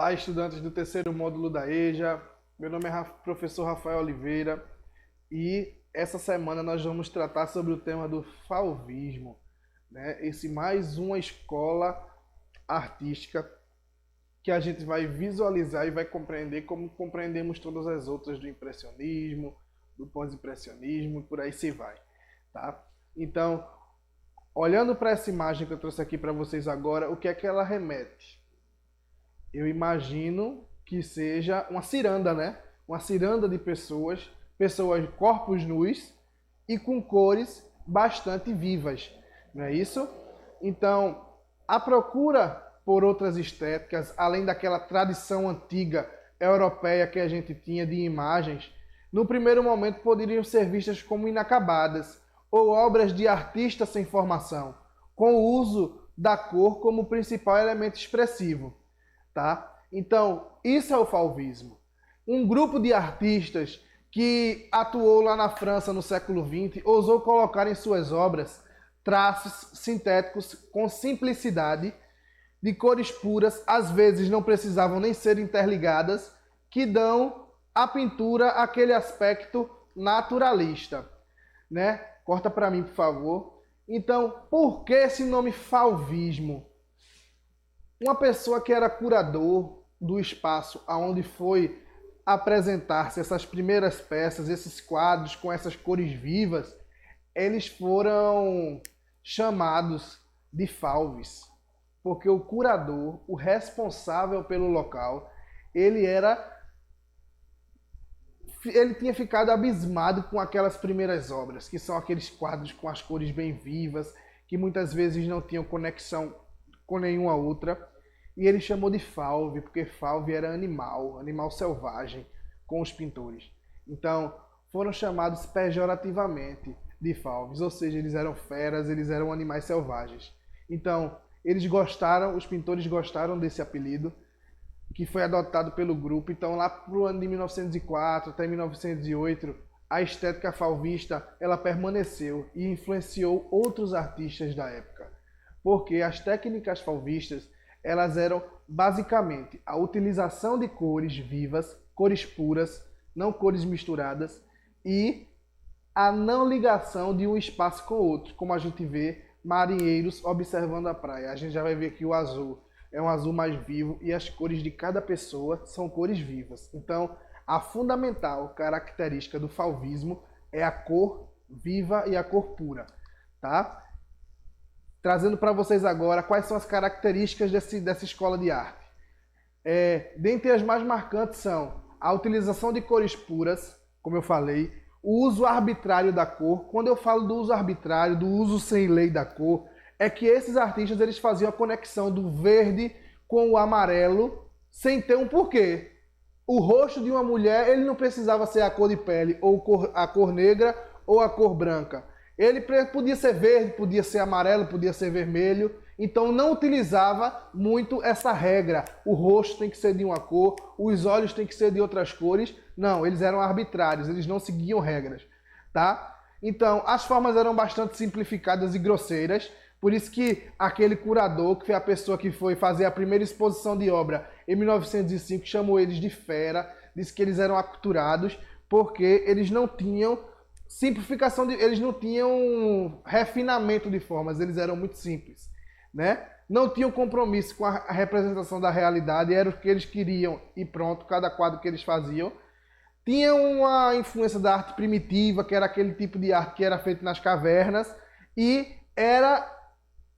Olá, estudantes do terceiro módulo da EJA. Meu nome é professor Rafael Oliveira e essa semana nós vamos tratar sobre o tema do fauvismo, né? Esse mais uma escola artística que a gente vai visualizar e vai compreender como compreendemos todas as outras do impressionismo, do pós-impressionismo e por aí se vai, tá? Então, olhando para essa imagem que eu trouxe aqui para vocês agora, o que é que ela remete? Eu imagino que seja uma ciranda, né? Uma ciranda de pessoas, corpos nus e com cores bastante vivas, não é isso? Então, a procura por outras estéticas, além daquela tradição antiga europeia que a gente tinha de imagens, no primeiro momento poderiam ser vistas como inacabadas ou obras de artistas sem formação, com o uso da cor como principal elemento expressivo. Tá? Então, isso é o fauvismo. Um grupo de artistas que atuou lá na França no século XX ousou colocar em suas obras traços sintéticos com simplicidade, de cores puras, às vezes não precisavam nem ser interligadas, que dão à pintura aquele aspecto naturalista. Né? Corta para mim, por favor. Então, por que esse nome fauvismo? Uma pessoa que era curador do espaço aonde foi apresentar-se essas primeiras peças, esses quadros com essas cores vivas, eles foram chamados de fauves, porque o curador, o responsável pelo local, ele tinha ficado abismado com aquelas primeiras obras, que são aqueles quadros com as cores bem vivas, que muitas vezes não tinham conexão com nenhuma outra. E ele chamou de fauve, porque fauve era animal selvagem, com os pintores. Então, foram chamados pejorativamente de fauves, ou seja, eles eram feras, eles eram animais selvagens. Então, os pintores gostaram desse apelido, que foi adotado pelo grupo. Então, lá para o ano de 1904 até 1908, a estética fauvista ela permaneceu e influenciou outros artistas da época. Porque as técnicas fauvistas elas eram basicamente a utilização de cores vivas, cores puras, não cores misturadas, e a não ligação de um espaço com o outro, como a gente vê marinheiros observando a praia. A gente já vai ver que o azul é um azul mais vivo e as cores de cada pessoa são cores vivas. Então, a fundamental característica do fauvismo é a cor viva e a cor pura, tá? Trazendo para vocês agora quais são as características dessa escola de arte. Dentre as mais marcantes são a utilização de cores puras, como eu falei, o uso arbitrário da cor. Quando eu falo do uso arbitrário, do uso sem lei da cor, é que esses artistas eles faziam a conexão do verde com o amarelo sem ter um porquê. O rosto de uma mulher ele não precisava ser a cor de pele, ou a cor negra ou a cor branca. Ele podia ser verde, podia ser amarelo, podia ser vermelho. Então não utilizava muito essa regra. O rosto tem que ser de uma cor, os olhos tem que ser de outras cores. Não, eles eram arbitrários, eles não seguiam regras, tá? Então as formas eram bastante simplificadas e grosseiras. Por isso que aquele curador, que foi a pessoa que foi fazer a primeira exposição de obra em 1905, chamou eles de fera, disse que eles eram aculturados, porque eles não tinham eles não tinham refinamento de formas, eles eram muito simples, né? Não tinham compromisso com a representação da realidade, era o que eles queriam e pronto, cada quadro que eles faziam. Tinha uma influência da arte primitiva, que era aquele tipo de arte que era feito nas cavernas, e era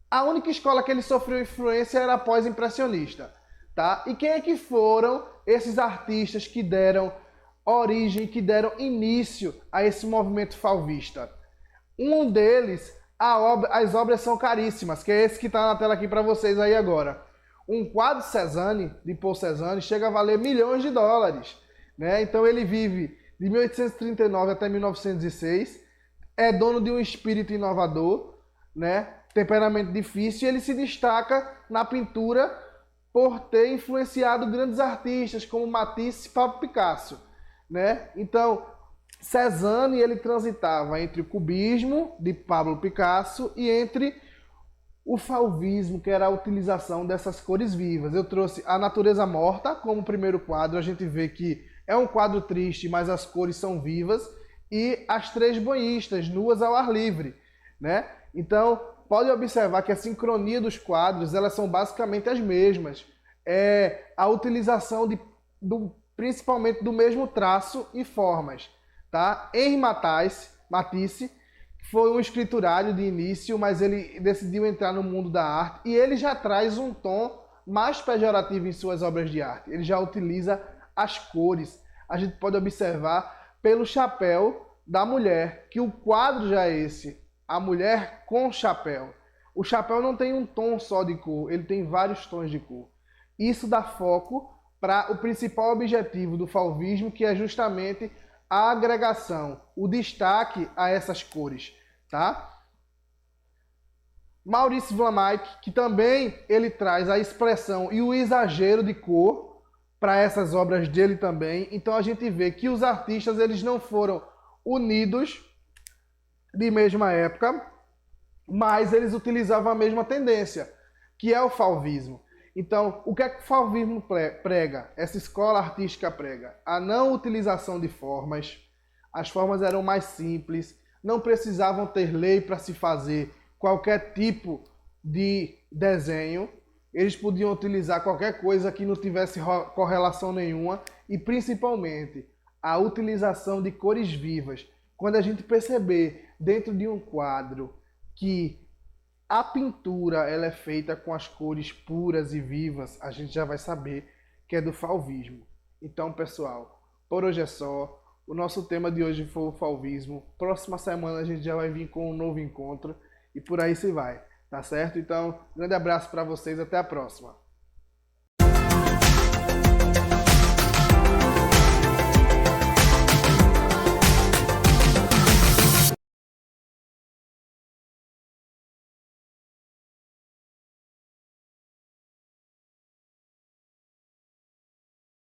a única escola que ele sofreu influência era a pós-impressionista, tá? E quem é que foram esses artistas que deram origem, que deram início a esse movimento fauvista? Um deles, as obras são caríssimas, que é esse que está na tela aqui para vocês aí agora. Um quadro Cézanne, de Paul Cézanne, chega a valer milhões de dólares, né? Então ele vive de 1839 até 1906, é dono de um espírito inovador, né? Temperamento difícil, e ele se destaca na pintura por ter influenciado grandes artistas como Matisse e Pablo Picasso, né? Então, Cézanne ele transitava entre o cubismo de Pablo Picasso e entre o fauvismo, que era a utilização dessas cores vivas. Eu trouxe a natureza morta como primeiro quadro, a gente vê que é um quadro triste, mas as cores são vivas, e as três banhistas, nuas ao ar livre, né? Então, pode observar que a sincronia dos quadros, elas são basicamente as mesmas. É a utilização principalmente do mesmo traço e formas, tá? Henri Matisse foi um escriturário de início, mas ele decidiu entrar no mundo da arte e ele já traz um tom mais pejorativo em suas obras de arte. Ele já utiliza as cores. A gente pode observar pelo chapéu da mulher, que o quadro já é esse, a mulher com chapéu. O chapéu não tem um tom só de cor, ele tem vários tons de cor. Isso dá foco para o principal objetivo do fauvismo, que é justamente a agregação, o destaque a essas cores, tá? Maurice Vlaminck, que também ele traz a expressão e o exagero de cor para essas obras dele também. Então a gente vê que os artistas eles não foram unidos de mesma época, mas eles utilizavam a mesma tendência, que é o fauvismo. Então, o que é que o fauvismo prega? Essa escola artística prega a não utilização de formas. As formas eram mais simples, não precisavam ter lei para se fazer qualquer tipo de desenho. Eles podiam utilizar qualquer coisa que não tivesse correlação nenhuma e, principalmente, a utilização de cores vivas. Quando a gente perceber dentro de um quadro que a pintura ela é feita com as cores puras e vivas, a gente já vai saber que é do fauvismo. Então, pessoal, por hoje é só. O nosso tema de hoje foi o fauvismo. Próxima semana a gente já vai vir com um novo encontro e por aí se vai, tá certo? Então, grande abraço para vocês, até a próxima.